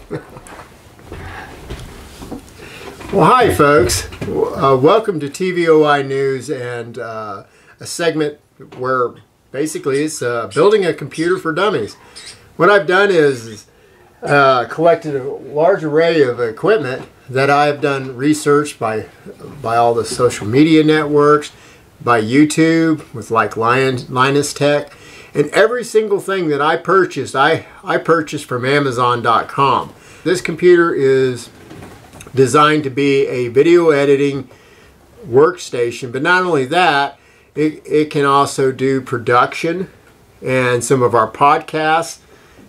Well, hi folks. Welcome to TVOI News and a segment where basically it's building a computer for dummies. What I've done is collected a large array of equipment that I've done research by all the social media networks, by YouTube with like Linus Tech, and every single thing that I purchased, I purchased from Amazon.com. This computer is designed to be a video editing workstation, but not only that, it can also do production and some of our podcasts,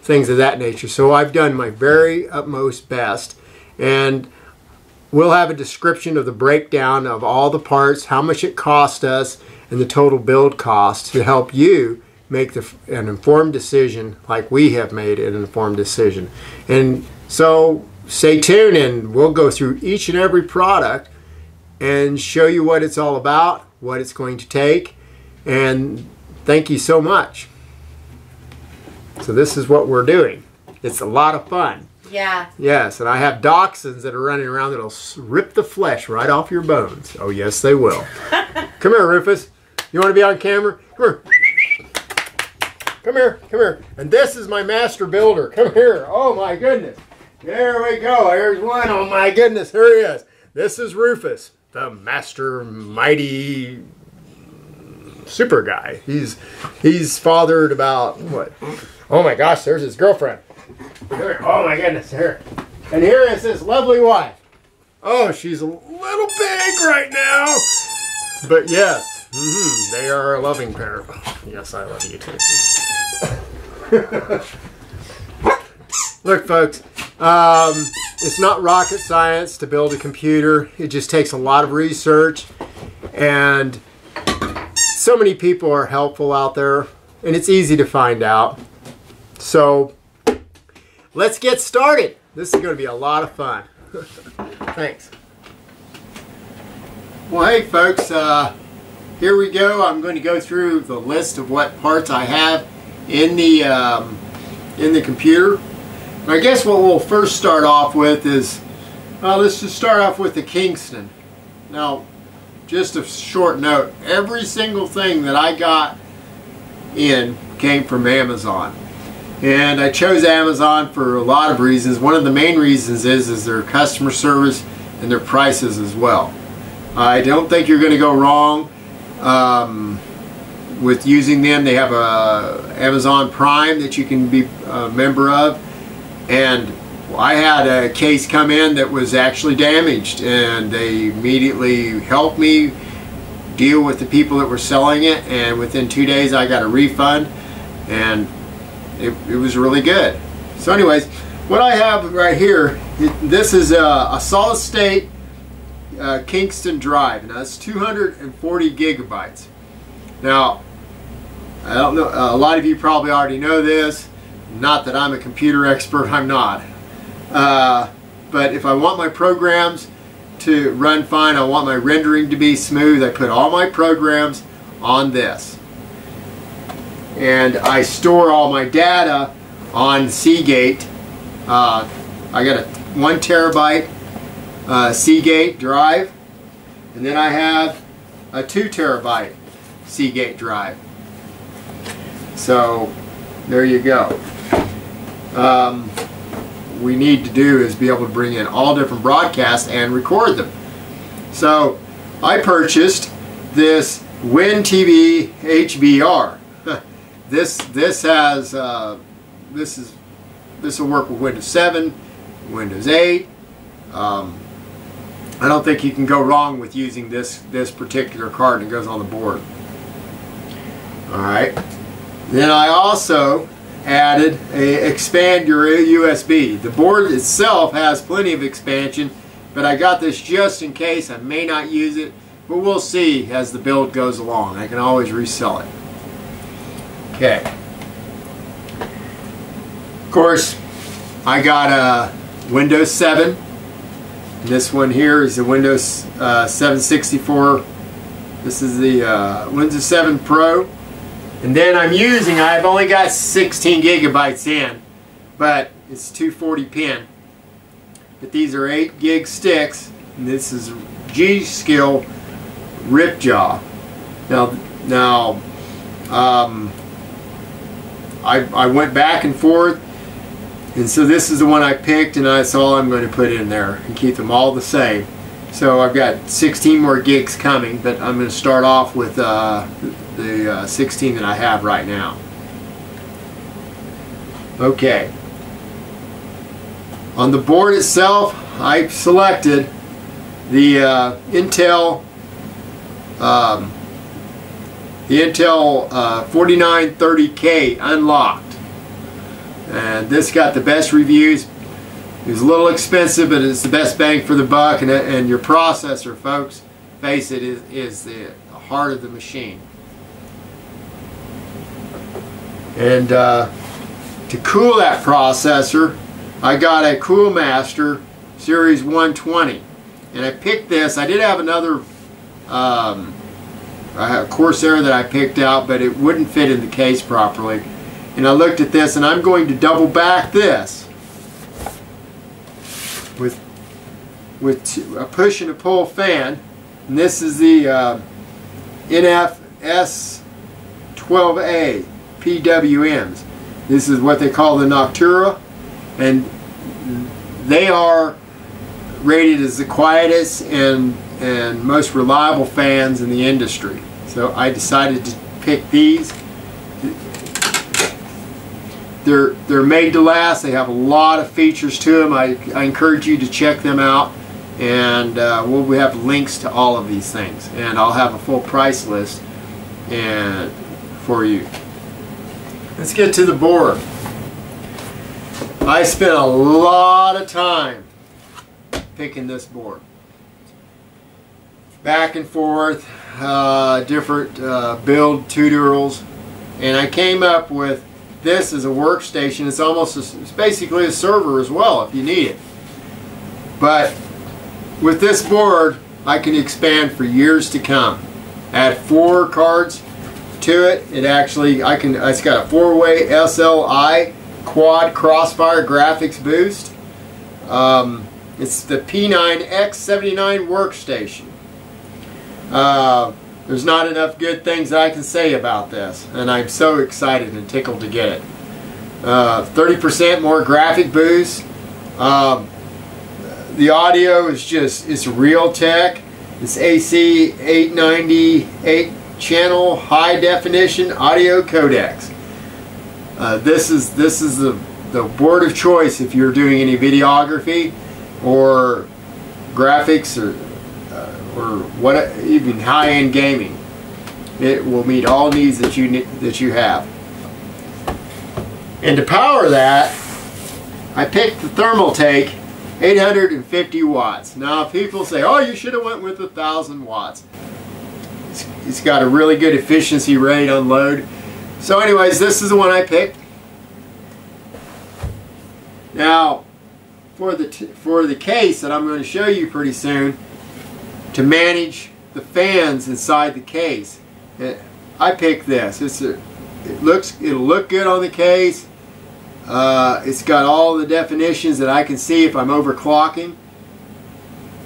things of that nature. So I've done my very utmost best, and we'll have a description of the breakdown of all the parts, how much it cost us, and the total build cost to help you make an informed decision like we have made an informed decision. And so stay tuned and we'll go through each and every product and show you what it's all about, what it's going to take, and thank you so much. So this is what we're doing. It's a lot of fun. Yeah. Yes, and I have dachshunds that are running around that'll rip the flesh right off your bones. Oh yes, they will. Come here, Rufus. You want to be on camera? Come here. Come here, come here. And this is my master builder. Come here. Oh my goodness. There we go. There's one. Oh my goodness. Here he is. This is Rufus, the master mighty super guy. He's fathered about what? Oh my gosh, there's his girlfriend. Here. Oh my goodness. Here. And here is his lovely wife. Oh, she's a little big right now. But yes, they are a loving pair. Yes, I love you too. Look folks, it's not rocket science to build a computer. It just takes a lot of research, and so many people are helpful out there, and it's easy to find out. So let's get started. This is going to be a lot of fun. Thanks. Well, hey folks, here we go. I'm going to go through the list of what parts I have in the computer. And I guess what we'll first start off with is, let's just start off with the Kingston. Now, just a short note, every single thing that I got in came from Amazon. And I chose Amazon for a lot of reasons. One of the main reasons is their customer service and their prices as well. I don't think you're going to go wrong with using them. They have a Amazon Prime that you can be a member of, and I had a case come in that was actually damaged, and they immediately helped me deal with the people that were selling it, and within 2 days I got a refund, and it was really good. So anyways, what I have right here, this is a solid state Kingston drive. Now it's 240 gigabytes. Now I don't know, a lot of you probably already know this. Not that I'm a computer expert, I'm not. But if I want my programs to run fine, I want my rendering to be smooth, I put all my programs on this. And I store all my data on Seagate. I got a 1 terabyte Seagate drive, and then I have a 2 terabyte Seagate drive. So there you go. We need to do is be able to bring in all different broadcasts and record them. So I purchased this WinTV HBR. This will work with Windows 7, Windows 8. I don't think you can go wrong with using this particular card that goes on the board. Alright. Then I also added expand your USB. The board itself has plenty of expansion, but I got this just in case. I may not use it, but we'll see as the build goes along. I can always resell it. Okay. Of course, I got a Windows 7. This one here is the Windows 764. This is the Windows 7 Pro. And then I've only got 16 gigabytes in, but it's 240 pin. but these are 8 gig sticks, and this is G.SKILL Ripjaw. Now, I went back and forth, and so this is the one I picked, and that's all I'm going to put in there and keep them all the same. So I've got 16 more gigs coming, but I'm going to start off with the 16 that I have right now. Okay. On the board itself, I selected the Intel 4930K unlocked, and this got the best reviews. It was a little expensive, but it's the best bang for the buck, and your processor, folks, face it, is the heart of the machine. And to cool that processor, I got a Cool Master Series 120, and I picked this. I did have another I have a Corsair that I picked out, but it wouldn't fit in the case properly. And I looked at this, and I'm going to double back this with a push and a pull fan. And this is the NFS12A PWMs. This is what they call the Noctua, and they are rated as the quietest and most reliable fans in the industry. So I decided to pick these. They're made to last. They have a lot of features to them. I encourage you to check them out, and we have links to all of these things, and I'll have a full price list for you. Let's get to the board. I spent a lot of time picking this board. Back and forth, different build tutorials, and I came up with this as a workstation. It's basically a server as well if you need it. But with this board, I can expand for years to come. Add 4 cards to it. It's got a 4-way SLI quad crossfire graphics boost. It's the P9X79 workstation. There's not enough good things that I can say about this, and I'm so excited and tickled to get it. 30% more graphic boost. The audio is it's real tech. It's AC 890 8-channel high definition audio codecs. This is the board of choice if you're doing any videography or graphics or even high-end gaming. It will meet all needs that you have. And to power that, I picked the Thermaltake 850 watts. Now people say, oh, you should have went with 1,000 watts. It's got a really good efficiency rate on load. So anyways, this is the one I picked. Now for the case that I'm going to show you pretty soon, to manage the fans inside the case, I picked this. It'll look good on the case. It's got all the definitions that I can see if I'm overclocking.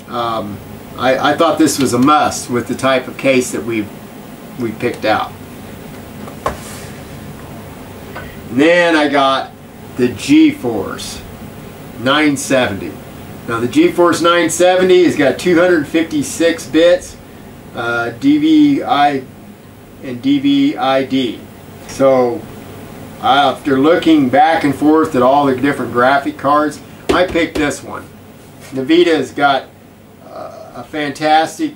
I thought this was a must with the type of case that we picked out. And then I got the GeForce 970. Now the GeForce 970 has got 256 bits, DVI and DVI-D. So after looking back and forth at all the different graphic cards, I picked this one. NVIDIA has got a fantastic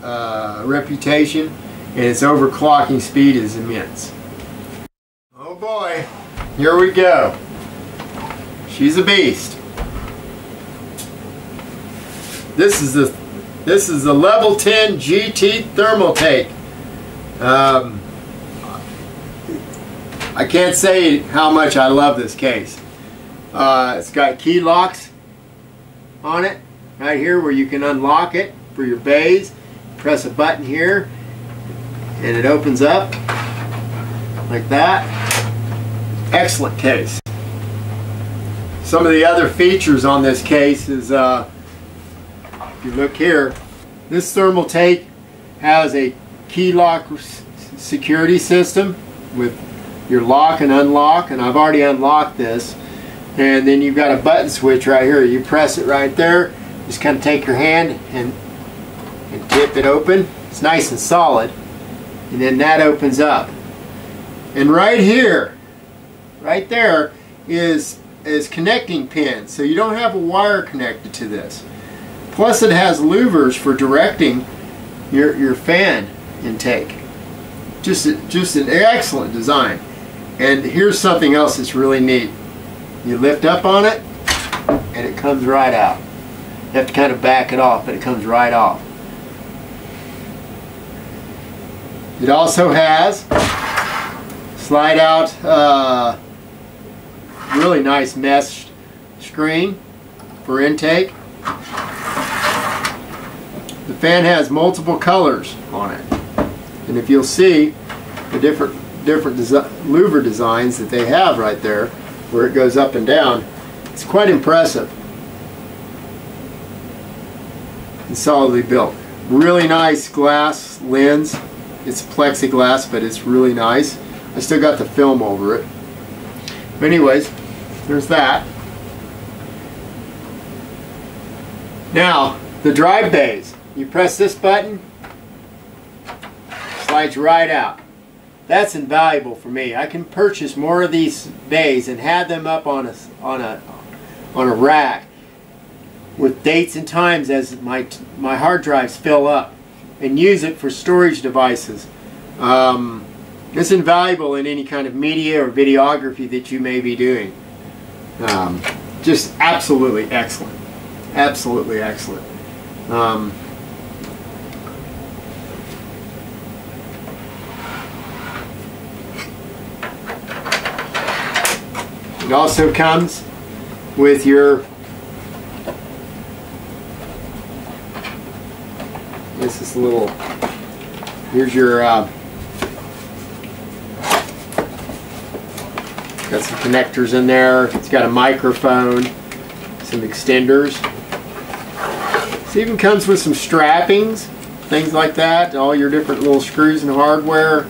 reputation, and its overclocking speed is immense. Oh boy, here we go. She's a beast. This is the Level 10 GT Thermaltake. I can't say how much I love this case. It's got key locks on it right here where you can unlock it for your bays. Press a button here and it opens up like that. Excellent case. Some of the other features on this case is, if you look here, this Thermaltake has a key lock security system with your lock and unlock, and I've already unlocked this. And then you've got a button switch right here. You press it right there, just kind of take your hand and tip it open. It's nice and solid, and then that opens up. And right here, right there is connecting pins, so you don't have a wire connected to this. Plus it has louvers for directing your fan intake. Just an excellent design. And here's something else that's really neat. You lift up on it and it comes right out. You have to kind of back it off, but it comes right off. It also has slide out really nice mesh screen for intake. The fan has multiple colors on it, and if you'll see the different louver designs that they have right there where it goes up and down, it's quite impressive and solidly built. Really nice glass lens. It's plexiglass, but it's really nice. I still got the film over it. But anyways, there's that. Now, the drive bays. You press this button, slides right out. That's invaluable for me. I can purchase more of these bays and have them up on a rack with dates and times as my hard drives fill up, and use it for storage devices. It's invaluable in any kind of media or videography that you may be doing. Just absolutely excellent. Absolutely excellent. It also comes with your, this is a little, here's your, got some connectors in there. It's got a microphone, some extenders. This even comes with some strappings, things like that, all your different little screws and hardware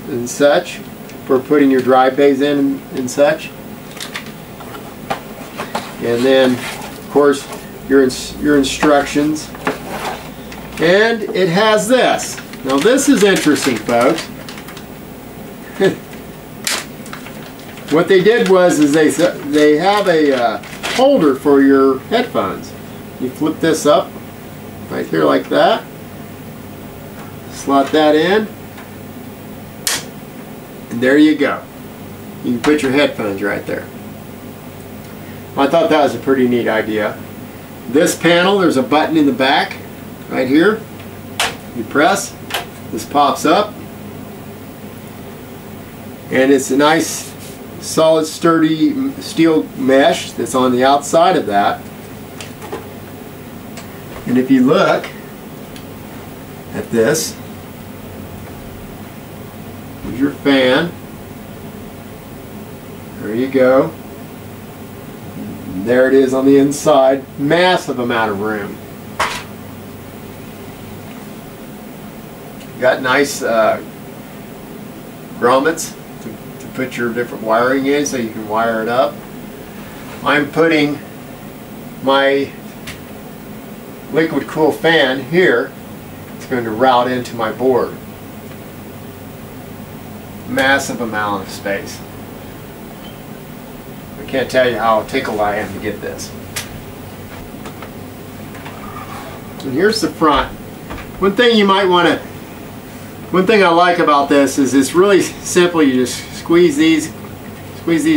and such for putting your drive bays in and such. And then, of course, your instructions. And it has this. Now this is interesting, folks. What they did was they have a holder for your headphones. You flip this up right here like that. Slot that in. And there you go. You can put your headphones right there. I thought that was a pretty neat idea. This panel, there's a button in the back right here. You press, this pops up, and it's a nice solid sturdy steel mesh that's on the outside of that. And if you look at this, here's your fan. There you go. And there it is on the inside. Massive amount of room. Got nice grommets to put your different wiring in so you can wire it up. I'm putting my liquid cool fan here. It's going to route into my board. Massive amount of space. I can't tell you how tickled I am to get this. And here's the front. One thing I like about this is it's really simple. You just squeeze these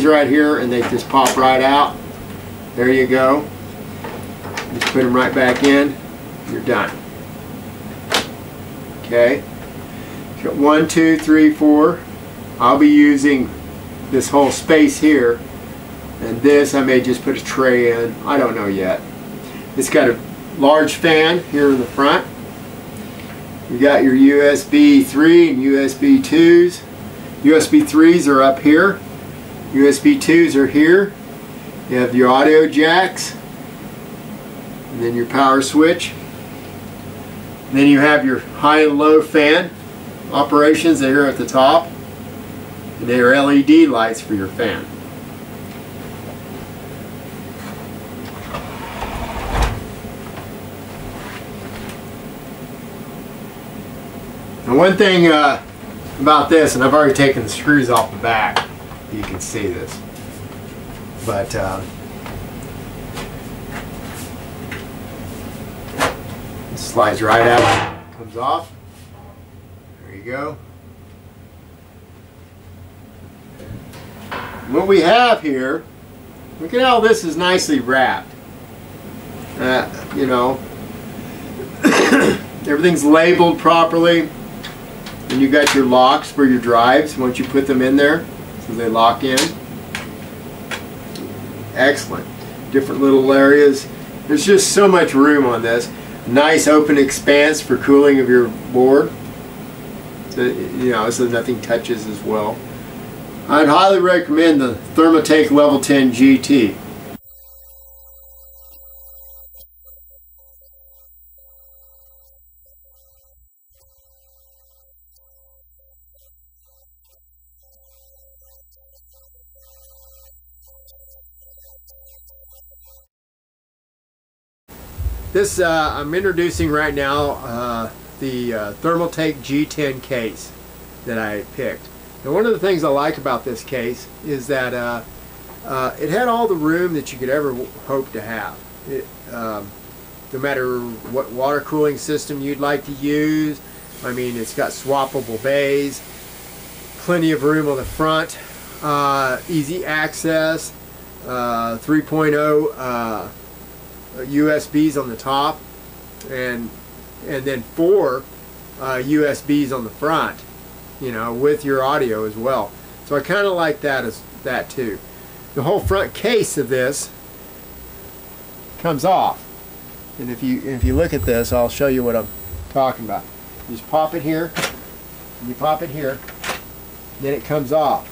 right here and they just pop right out. There you go. Just put them right back in. You're done. Okay. Got 1, 2, 3, 4. I'll be using this whole space here, and this I may just put a tray in. I don't know yet. It's got a large fan here in the front. You got your USB 3 and USB 2s. USB 3s are up here. USB 2s are here. You have your audio jacks, and then your power switch. And then you have your high and low fan operations there at the top. And they are LED lights for your fan. And one thing about this, and I've already taken the screws off the back, you can see this, but it slides right out, comes off. There you go. What we have here, look at how this is nicely wrapped. You know, everything's labeled properly. And you got your locks for your drives once you put them in there, so they lock in. Excellent. Different little areas. There's just so much room on this. Nice open expanse for cooling of your board. So, you know, so nothing touches as well. I'd highly recommend the Thermaltake Level 10 GT. This I'm introducing right now the Thermaltake G10 case that I picked. Now, one of the things I like about this case is that it had all the room that you could ever hope to have. No matter what water cooling system you'd like to use. I mean, it's got swappable bays, plenty of room on the front, easy access, 3.0 USBs on the top, and then 4 USBs on the front, you know, with your audio as well. So I kind of like that too. The whole front case of this comes off, and if you look at this, I'll show you what I'm talking about. You just pop it here, and you pop it here, then it comes off.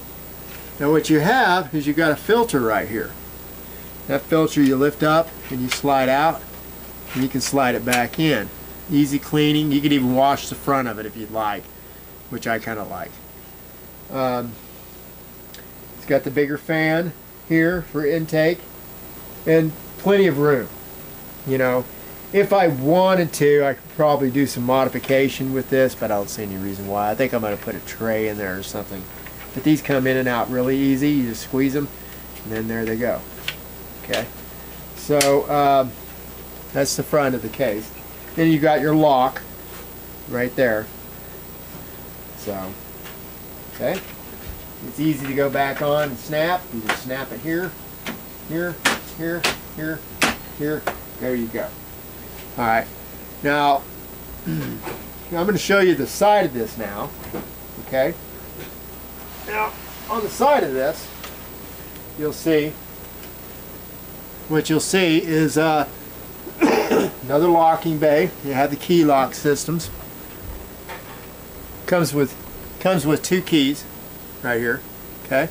Now what you have is you've got a filter right here. That filter you lift up and you slide out, and you can slide it back in. Easy cleaning. You can even wash the front of it if you'd like, which I kind of like. It's got the bigger fan here for intake and plenty of room. You know, if I wanted to, I could probably do some modification with this, but I don't see any reason why. I think I'm going to put a tray in there or something. But these come in and out really easy. You just squeeze them, and then there they go. Okay, so that's the front of the case. Then you got your lock right there. So, okay, it's easy to go back on and snap. You just snap it here, here, here, here, here. There you go. All right, now I'm going to show you the side of this now. Okay. Now, on the side of this, you'll see. What you'll see is another locking bay. You have the key lock systems. Comes with 2 keys right here. Okay.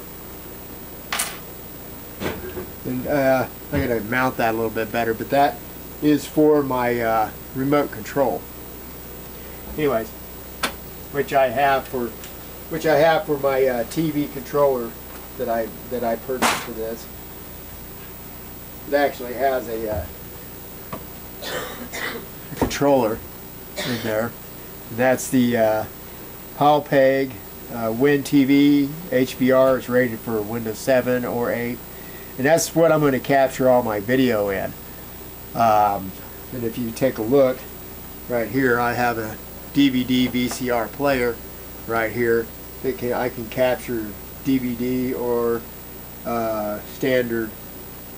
And I'm going to mount that a little bit better, but that is for my remote control. Anyways, which I have for my TV controller that I purchased for this. It actually has a controller in there. And that's the Hauppauge WinTV HVR. It's rated for Windows 7 or 8, and that's what I'm going to capture all my video in. And if you take a look right here, I have a DVD VCR player right here. I can capture DVD or standard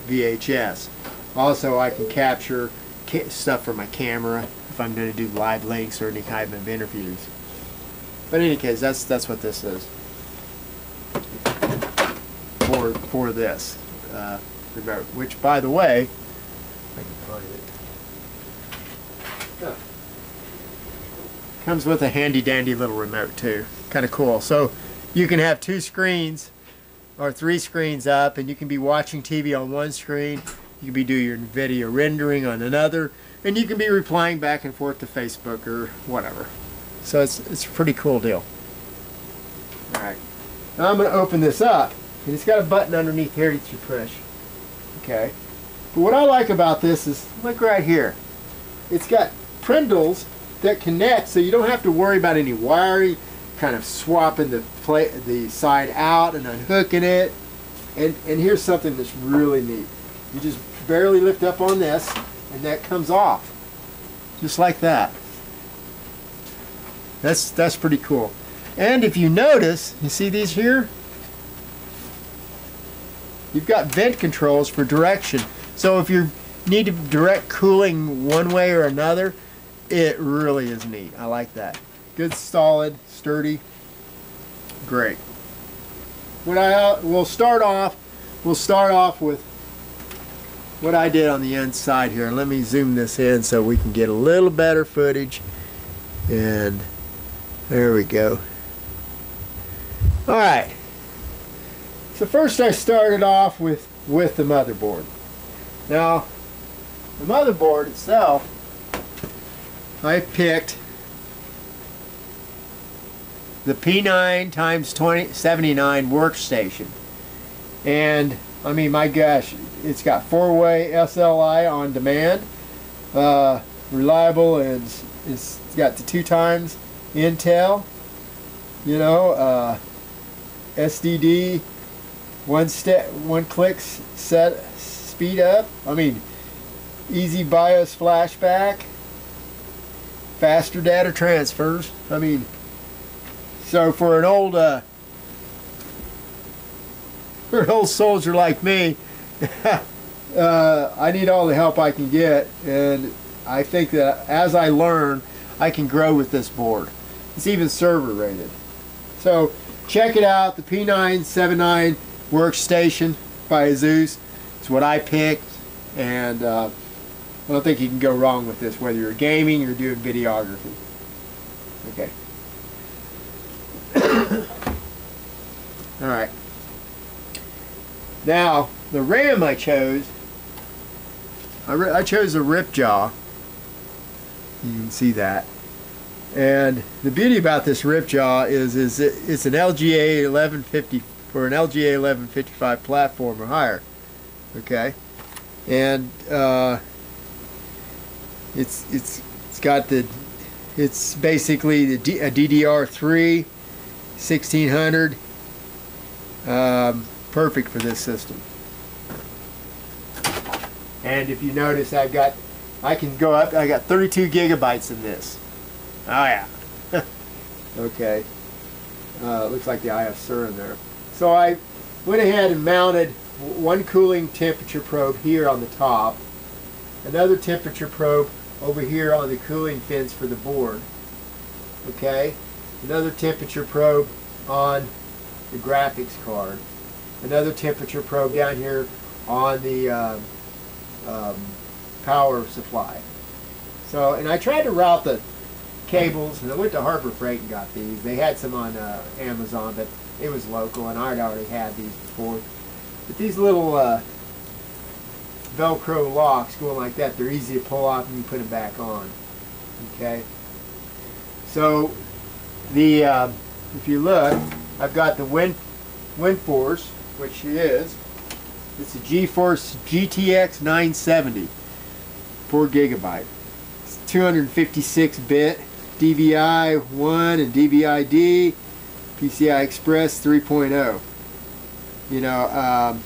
VHS. Also, I can capture stuff from my camera if I'm going to do live links or any kind of interviews. But in any case, that's what this is for this remote. Which, by the way, I can find it. Comes with a handy dandy little remote too. Kind of cool. So you can have 2 screens or 3 screens up, and you can be watching TV on one screen, you can be doing your video rendering on another, and you can be replying back and forth to Facebook or whatever. So it's a pretty cool deal. Alright, now I'm going to open this up, and it's got a button underneath here that you push. Okay, but what I like about this is, look right here, it's got prindles that connect, so you don't have to worry about any wiring, kind of swapping the side out and unhooking it. And here's something that's really neat. You just barely lift up on this, and that comes off, just like that. That's pretty cool. And if you notice, you see these here? You've got vent controls for direction. So if you need to direct cooling one way or another, it really is neat. I like that. Good, solid, sturdy. Great. We'll start off with what I did on the inside here. Let me zoom this in so we can get a little better footage. And there we go. Alright. So first I started off with the motherboard. Now, the motherboard itself, I picked the P9 x 2079 workstation. And, I mean, my gosh, it's got 4-way SLI on demand. Reliable, and it's got the 2 times Intel. You know, SDD, one click set speed up. I mean, easy BIOS flashback, faster data transfers. I mean, so for an old soldier like me, I need all the help I can get, and I think that as I learn, I can grow with this board. It's even server rated. So check it out, the P979 workstation by ASUS. It's what I picked, and I don't think you can go wrong with this, whether you're gaming or doing videography. Okay. Alright. Now, the RAM I chose a Ripjaw. You can see that. And the beauty about this Ripjaw is it's an LGA 1150 for an LGA 1155 platform or higher. Okay, and it's basically a DDR3 1600, perfect for this system. And if you notice, I got 32 gigabytes in this. Oh yeah. Okay. Looks like the IFSR in there. So I went ahead and mounted one cooling temperature probe here on the top, another temperature probe over here on the cooling fins for the board. Okay. Another temperature probe on the graphics card. Another temperature probe down here on the power supply. So, and I tried to route the cables, and I went to Harbor Freight and got these. They had some on Amazon, but it was local, and I'd already had these before. But these little Velcro locks going like that, they're easy to pull off and you put them back on. Okay. So the if you look, I've got the WindForce, which it's a GeForce GTX 970, 4 gigabyte. It's 256-bit DVI 1 and DVI-D, PCI Express 3.0. You know,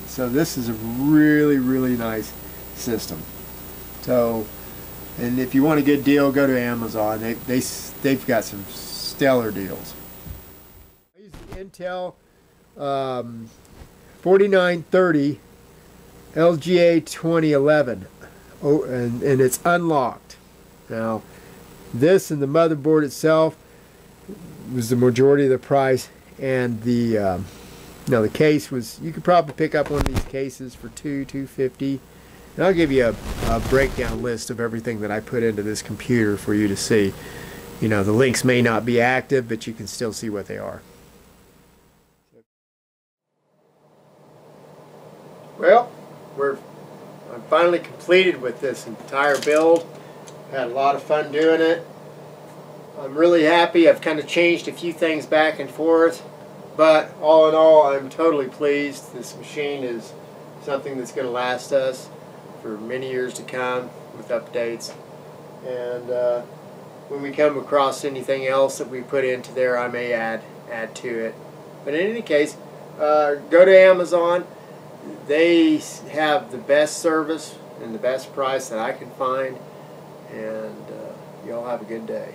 so this is a really nice system. So, and if you want a good deal, go to Amazon. They've got some stellar deals. I use the Intel 4930 LGA 2011. Oh, and it's unlocked. Now, this and the motherboard itself was the majority of the price, and the the case was, you could probably pick up one of these cases for $250. And I'll give you a breakdown list of everything that I put into this computer for you to see. You know, the links may not be active, but you can still see what they are. Well, I'm finally completed with this entire build. Had a lot of fun doing it. I'm really happy. I've kind of changed a few things back and forth, but all in all, I'm totally pleased. This machine is something that's going to last us for many years to come with updates. And when we come across anything else that we put into there, I may add to it. But in any case, go to Amazon. They have the best service and the best price that I can find. And y'all have a good day.